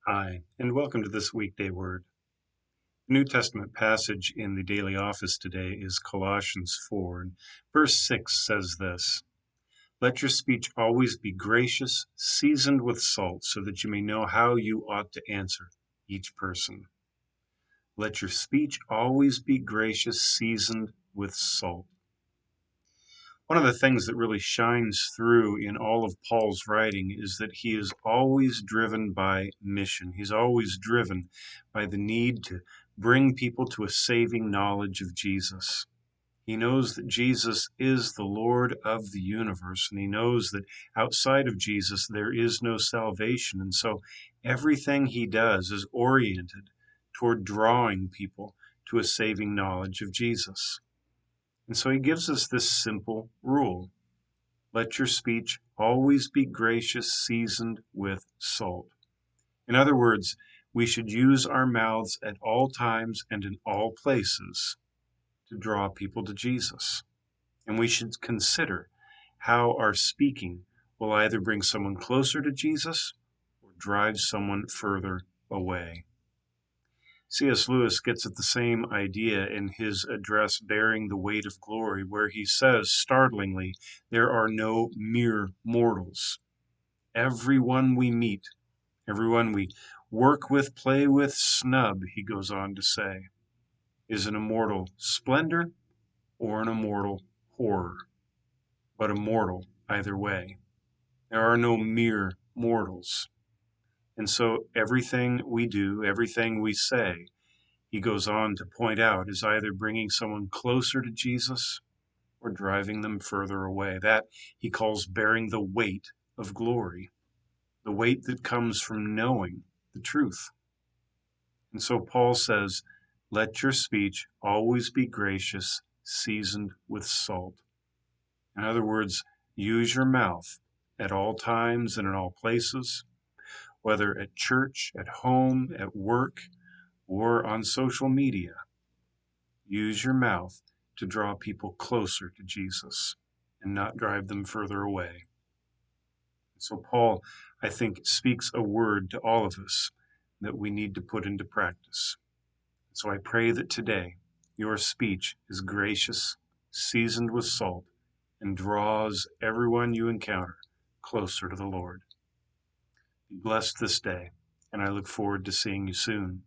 Hi, and welcome to this Weekday Word. The New Testament passage in the daily office today is Colossians 4, and verse 6 says this: "Let your speech always be gracious, seasoned with salt, so that you may know how you ought to answer each person." Let your speech always be gracious, seasoned with salt. One of the things that really shines through in all of Paul's writing is that he is always driven by mission. He's always driven by the need to bring people to a saving knowledge of Jesus. He knows that Jesus is the Lord of the universe, and he knows that outside of Jesus there is no salvation. And so everything he does is oriented toward drawing people to a saving knowledge of Jesus. And so he gives us this simple rule: let your speech always be gracious, seasoned with salt. In other words, we should use our mouths at all times and in all places to draw people to Jesus. And we should consider how our speaking will either bring someone closer to Jesus or drive someone further away. C.S. Lewis gets at the same idea in his address, Bearing the Weight of Glory, where he says, startlingly, there are no mere mortals. Everyone we meet, everyone we work with, play with, snub, he goes on to say, is an immortal splendor or an immortal horror, but immortal either way. There are no mere mortals. And so everything we do, everything we say, he goes on to point out, is either bringing someone closer to Jesus or driving them further away. That he calls bearing the weight of glory, the weight that comes from knowing the truth. And so Paul says, let your speech always be gracious, seasoned with salt. In other words, use your mouth at all times and in all places, whether at church, at home, at work, or on social media. Use your mouth to draw people closer to Jesus and not drive them further away. So Paul, I think, speaks a word to all of us that we need to put into practice. So I pray that today your speech is gracious, seasoned with salt, and draws everyone you encounter closer to the Lord. Be blessed this day, and I look forward to seeing you soon.